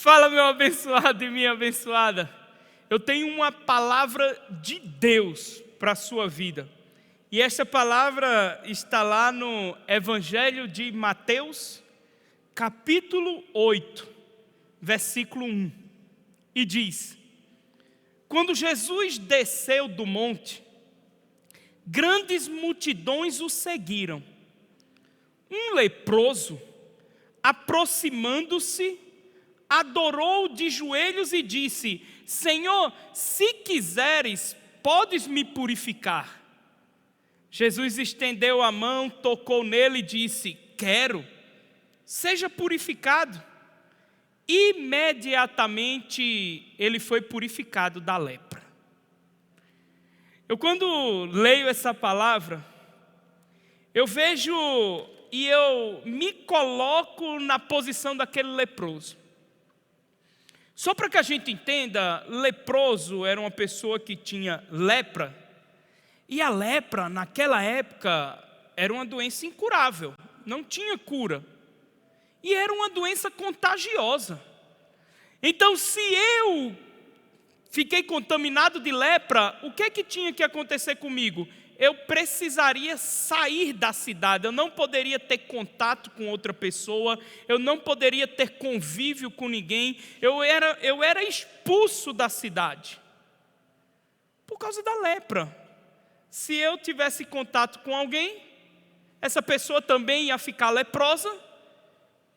Fala, meu abençoado e minha abençoada. Eu tenho uma palavra de Deus para a sua vida. E essa palavra está lá no Evangelho de Mateus, capítulo 8, versículo 1. E diz: quando Jesus desceu do monte, grandes multidões o seguiram. Um leproso, aproximando-se, adorou de joelhos e disse: Senhor, se quiseres, podes me purificar. Jesus estendeu a mão, tocou nele e disse: quero, seja purificado. Imediatamente ele foi purificado da lepra. Eu, quando leio essa palavra, eu vejo e eu me coloco na posição daquele leproso. Só para que a gente entenda, leproso era uma pessoa que tinha lepra. E a lepra, naquela época, era uma doença incurável, não tinha cura. E era uma doença contagiosa. Então, se eu fiquei contaminado de lepra, o que é que tinha que acontecer comigo? Eu precisaria sair da cidade, eu não poderia ter contato com outra pessoa, eu não poderia ter convívio com ninguém, eu era expulso da cidade, por causa da lepra. Se eu tivesse contato com alguém, essa pessoa também ia ficar leprosa,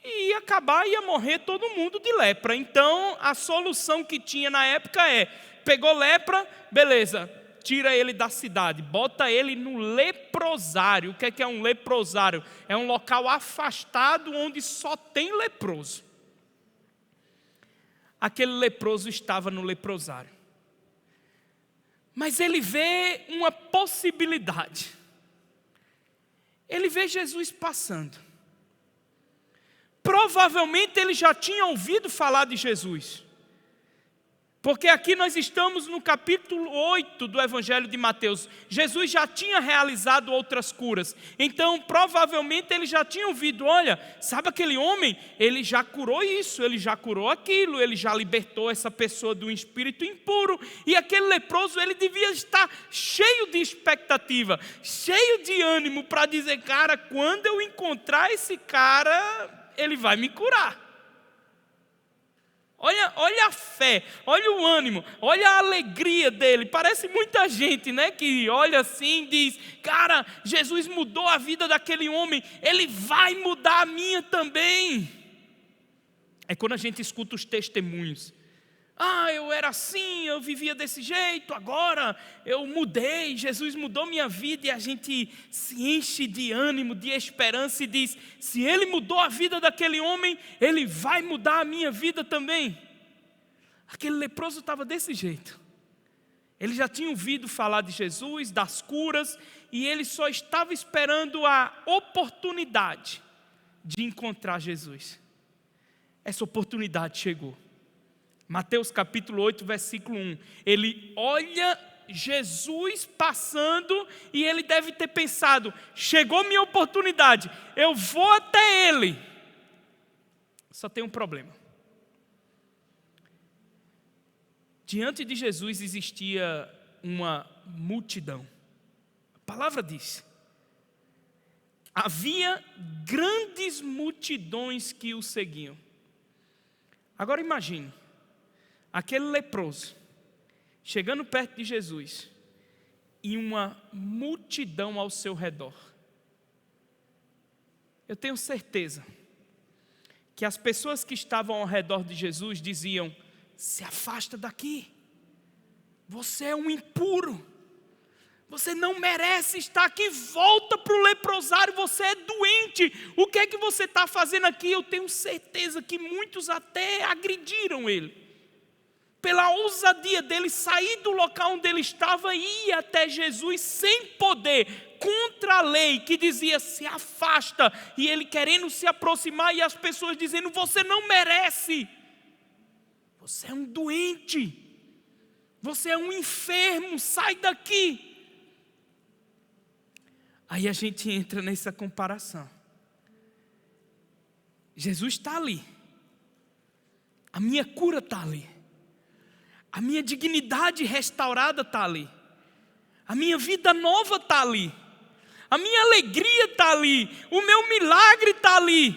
e ia morrer todo mundo de lepra. Então, a solução que tinha na época pegou lepra, beleza, tira ele da cidade, bota ele no leprosário. O que é um leprosário? É um local afastado onde só tem leproso. Aquele leproso estava no leprosário. Mas ele vê uma possibilidade. Ele vê Jesus passando. Provavelmente ele já tinha ouvido falar de Jesus. Porque aqui nós estamos no capítulo 8 do Evangelho de Mateus. Jesus já tinha realizado outras curas. Então, provavelmente ele já tinha ouvido: olha, sabe aquele homem? Ele já curou isso, ele já curou aquilo, ele já libertou essa pessoa do espírito impuro. E aquele leproso, ele devia estar cheio de expectativa, cheio de ânimo para dizer: cara, quando eu encontrar esse cara, ele vai me curar. Olha a fé, olha o ânimo, olha a alegria dele. Parece muita gente, né, que olha assim e diz: cara, Jesus mudou a vida daquele homem, ele vai mudar a minha também. É quando a gente escuta os testemunhos: eu era assim, eu vivia desse jeito, agora eu mudei, Jesus mudou minha vida. E a gente se enche de ânimo, de esperança e diz: se ele mudou a vida daquele homem, ele vai mudar a minha vida também. Aquele leproso estava desse jeito. Ele já tinha ouvido falar de Jesus, das curas, e ele só estava esperando a oportunidade de encontrar Jesus. Essa oportunidade chegou. Mateus capítulo 8, versículo 1. Ele olha Jesus passando e ele deve ter pensado: chegou minha oportunidade, eu vou até ele. Só tem um problema. Diante de Jesus existia uma multidão. A palavra diz: havia grandes multidões que o seguiam. Agora imagine aquele leproso chegando perto de Jesus e uma multidão ao seu redor. Eu tenho certeza que as pessoas que estavam ao redor de Jesus diziam: se afasta daqui, você é um impuro, você não merece estar aqui, volta para o leprosário, você é doente, o que é que você está fazendo aqui? Eu tenho certeza que muitos até agrediram ele, pela ousadia dele sair do local onde ele estava e ir até Jesus sem poder, contra a lei que dizia: se afasta, e ele querendo se aproximar e as pessoas dizendo: você não merece, você é um doente, você é um enfermo, sai daqui. Aí a gente entra nessa comparação. Jesus está ali, A minha cura está ali. A minha dignidade restaurada está ali. A minha vida nova está ali. A minha alegria está ali. O meu milagre está ali.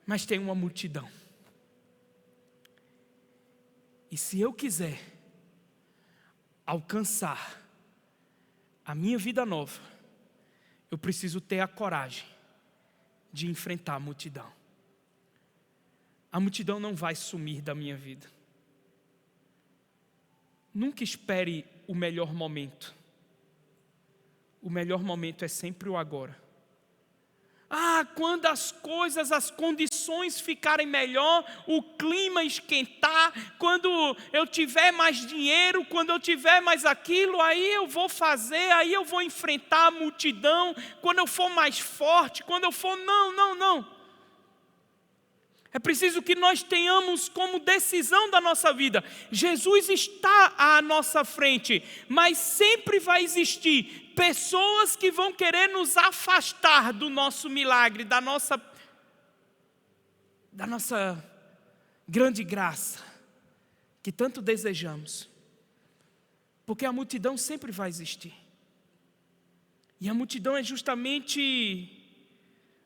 Mas tem uma multidão. E se eu quiser alcançar a minha vida nova, eu preciso ter a coragem de enfrentar a multidão. A multidão não vai sumir da minha vida. Nunca espere o melhor momento. O melhor momento é sempre o agora. Quando as coisas, as condições ficarem melhor, o clima esquentar, quando eu tiver mais dinheiro, quando eu tiver mais aquilo, aí eu vou fazer, aí eu vou enfrentar a multidão, quando eu for mais forte, quando eu for... Não. É preciso que nós tenhamos como decisão da nossa vida. Jesus está à nossa frente, mas sempre vai existir pessoas que vão querer nos afastar do nosso milagre, da nossa grande graça, que tanto desejamos. Porque a multidão sempre vai existir. E a multidão é justamente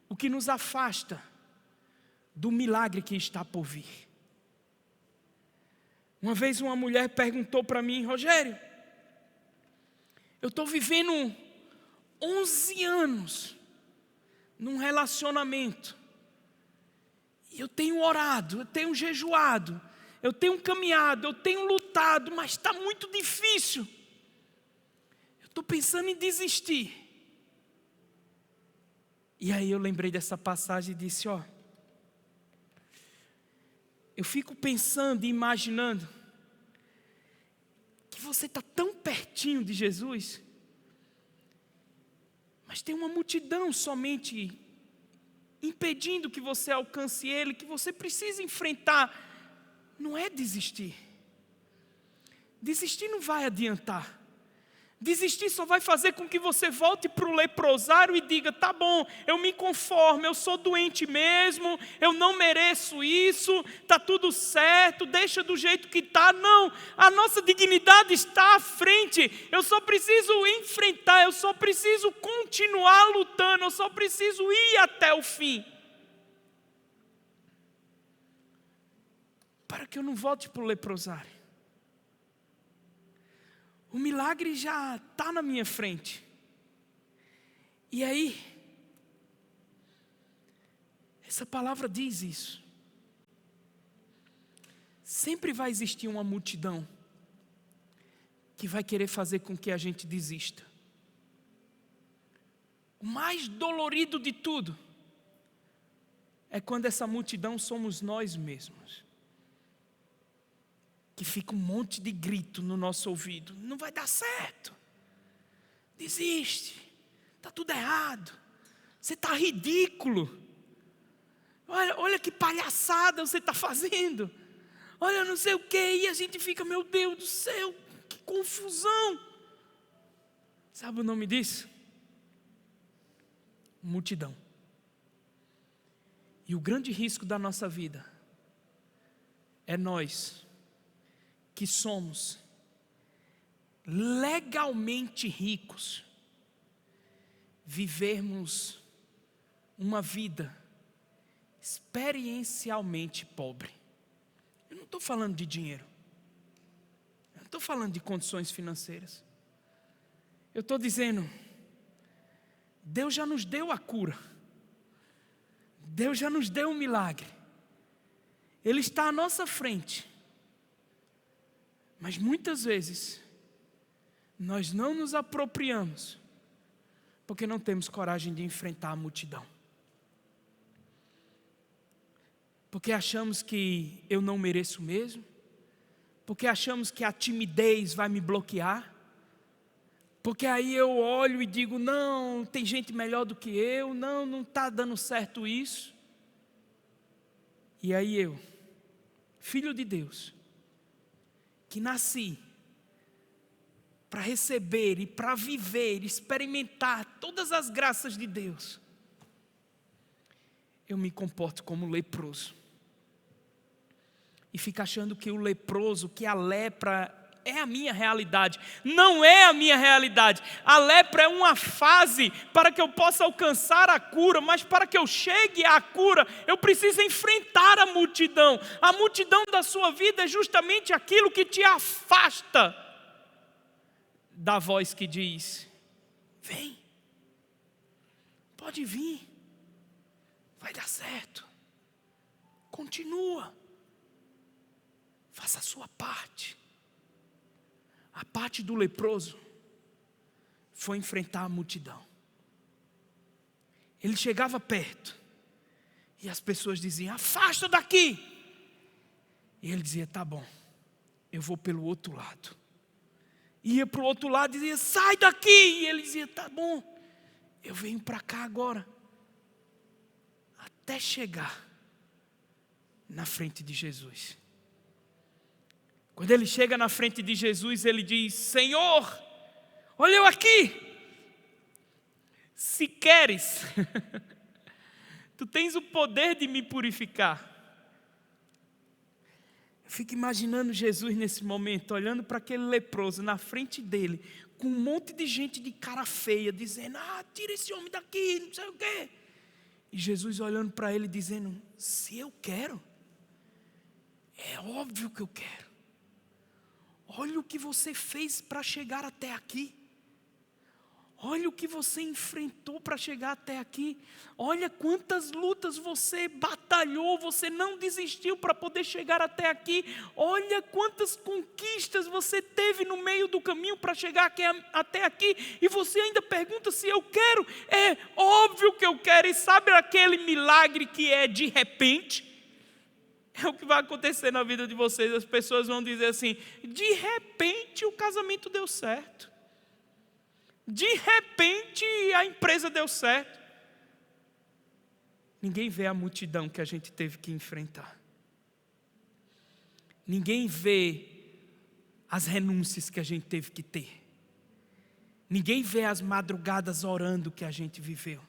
o que nos afasta do milagre que está por vir. Uma vez uma mulher perguntou para mim: Rogério, eu estou vivendo 11 anos num relacionamento, e eu tenho orado, eu tenho jejuado, eu tenho caminhado, eu tenho lutado, mas está muito difícil. Eu estou pensando em desistir. E aí eu lembrei dessa passagem e disse: eu fico pensando e imaginando que você está tão pertinho de Jesus, mas tem uma multidão somente impedindo que você alcance Ele, que você precisa enfrentar. Não é desistir. Desistir não vai adiantar. Desistir só vai fazer com que você volte para o leprosário e diga: tá bom, eu me conformo, eu sou doente mesmo, eu não mereço isso, está tudo certo, deixa do jeito que está. Não, a nossa dignidade está à frente. Eu só preciso enfrentar, eu só preciso continuar lutando, eu só preciso ir até o fim, para que eu não volte para o leprosário. O milagre já está na minha frente. E aí, essa palavra diz isso. Sempre vai existir uma multidão que vai querer fazer com que a gente desista. O mais dolorido de tudo é quando essa multidão somos nós mesmos, que fica um monte de grito no nosso ouvido: não vai dar certo, desiste, está tudo errado, você está ridículo, olha que palhaçada você está fazendo, olha não sei o que, e a gente fica: meu Deus do céu, que confusão. Sabe o nome disso? Multidão. E o grande risco da nossa vida é nós, que somos legalmente ricos, vivermos uma vida experiencialmente pobre. Eu não estou falando de dinheiro, eu não estou falando de condições financeiras. Eu estou dizendo: Deus já nos deu a cura, Deus já nos deu um milagre, Ele está à nossa frente. Mas muitas vezes nós não nos apropriamos, porque não temos coragem de enfrentar a multidão. Porque achamos que eu não mereço mesmo, porque achamos que a timidez vai me bloquear, porque aí eu olho e digo: não, tem gente melhor do que eu, não está dando certo isso. E aí eu, filho de Deus, que nasci para receber e para viver, experimentar todas as graças de Deus, eu me comporto como leproso. e fica achando que o leproso, que a lepra é a minha realidade. Não é a minha realidade. A lepra é uma fase para que eu possa alcançar a cura, mas para que eu chegue à cura, eu preciso enfrentar a multidão. A multidão da sua vida é justamente aquilo que te afasta da voz que diz: vem, pode vir, vai dar certo, continua, faça a sua parte. A parte do leproso foi enfrentar a multidão. Ele chegava perto e as pessoas diziam: afasta daqui. E ele dizia: tá bom, eu vou pelo outro lado. Ia para o outro lado e dizia: sai daqui. E ele dizia: tá bom, eu venho para cá agora. Até chegar na frente de Jesus. Quando ele chega na frente de Jesus, ele diz: Senhor, olha eu aqui. Se queres, tu tens o poder de me purificar. Eu fico imaginando Jesus nesse momento, olhando para aquele leproso na frente dele, com um monte de gente de cara feia, dizendo: tira esse homem daqui, não sei o quê. E Jesus olhando para ele, dizendo: se eu quero, é óbvio que eu quero. Olha o que você fez para chegar até aqui. Olha o que você enfrentou para chegar até aqui. Olha quantas lutas você batalhou, você não desistiu para poder chegar até aqui. Olha quantas conquistas você teve no meio do caminho para chegar até aqui. E você ainda pergunta se eu quero. É óbvio que eu quero. E sabe aquele milagre que é de repente? É o que vai acontecer na vida de vocês. As pessoas vão dizer assim: de repente o casamento deu certo. De repente a empresa deu certo. Ninguém vê a multidão que a gente teve que enfrentar. Ninguém vê as renúncias que a gente teve que ter. Ninguém vê as madrugadas orando que a gente viveu.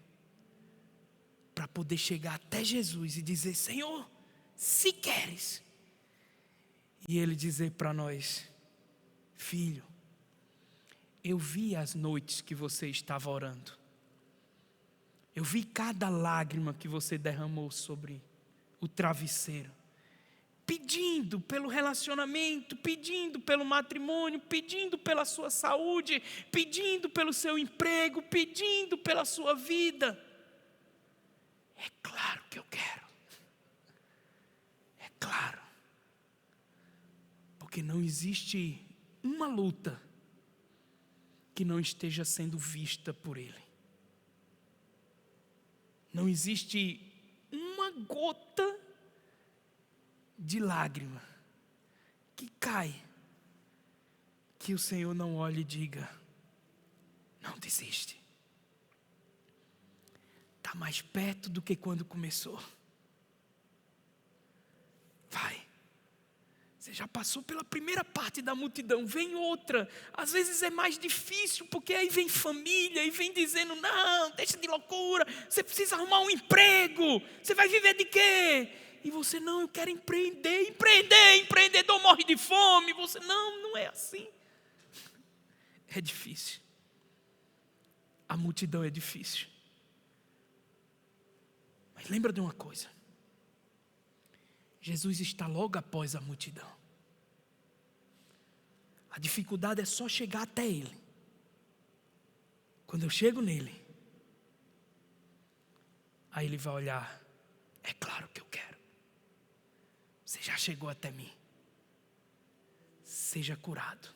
Para poder chegar até Jesus e dizer: Senhor, se queres. E Ele dizer para nós: filho, eu vi as noites que você estava orando. Eu vi cada lágrima que você derramou sobre o travesseiro. Pedindo pelo relacionamento, pedindo pelo matrimônio, pedindo pela sua saúde, pedindo pelo seu emprego, pedindo pela sua vida. É claro que eu quero. É claro. Porque não existe uma luta que não esteja sendo vista por Ele. Não existe uma gota de lágrima que cai, que o Senhor não olhe e diga: não desiste. Está mais perto do que quando começou. Vai. Você já passou pela primeira parte da multidão, vem outra. Às vezes é mais difícil, porque aí vem família e vem dizendo: não, deixa de loucura, você precisa arrumar um emprego, você vai viver de quê? E você: não, eu quero empreender. Empreendedor morre de fome. Você: não é assim. É difícil. A multidão é difícil. Mas lembra de uma coisa: Jesus está logo após a multidão. A dificuldade é só chegar até Ele. Quando eu chego nele, aí Ele vai olhar: é claro que eu quero. Você já chegou até mim. Seja curado.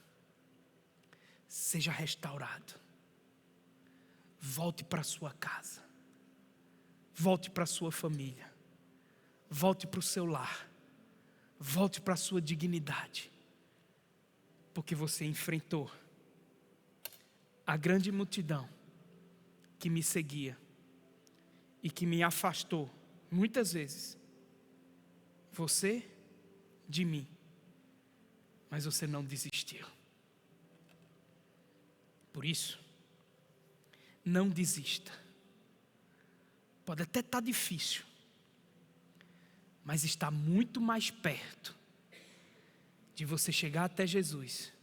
Seja restaurado. Volte para a sua casa. Volte para a sua família. Volte para o seu lar. Volte para a sua dignidade. Porque você enfrentou a grande multidão que me seguia e que me afastou muitas vezes. Você de mim. Mas você não desistiu. Por isso, não desista. Pode até estar difícil, mas está muito mais perto de você chegar até Jesus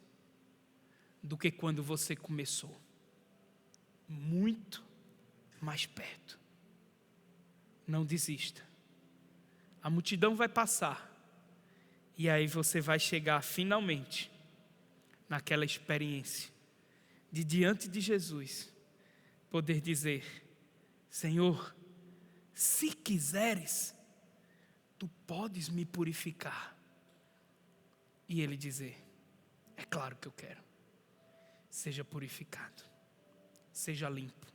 do que quando você começou. Muito mais perto. Não desista. A multidão vai passar. E aí você vai chegar finalmente naquela experiência de diante de Jesus poder dizer: Senhor, se quiseres, tu podes me purificar. E ele dizer: é claro que eu quero. Seja purificado, seja limpo,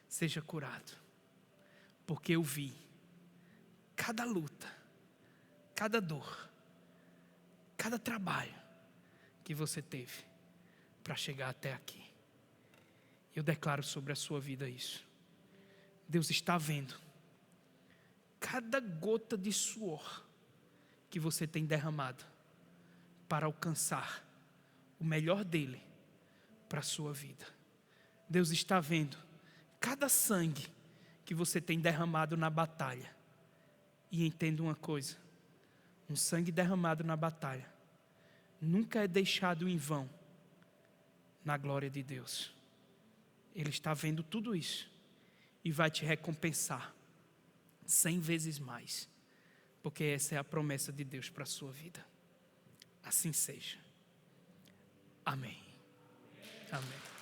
seja curado, porque eu vi cada luta, cada dor, cada trabalho que você teve para chegar até aqui. Eu declaro sobre a sua vida isso. Deus está vendo cada gota de suor que você tem derramado para alcançar o melhor dele para a sua vida. Deus está vendo cada sangue que você tem derramado na batalha. E entenda uma coisa: um sangue derramado na batalha nunca é deixado em vão na glória de Deus. Ele está vendo tudo isso e vai te recompensar 100 vezes mais, porque essa é a promessa de Deus para a sua vida. Assim seja. Amém. Amém.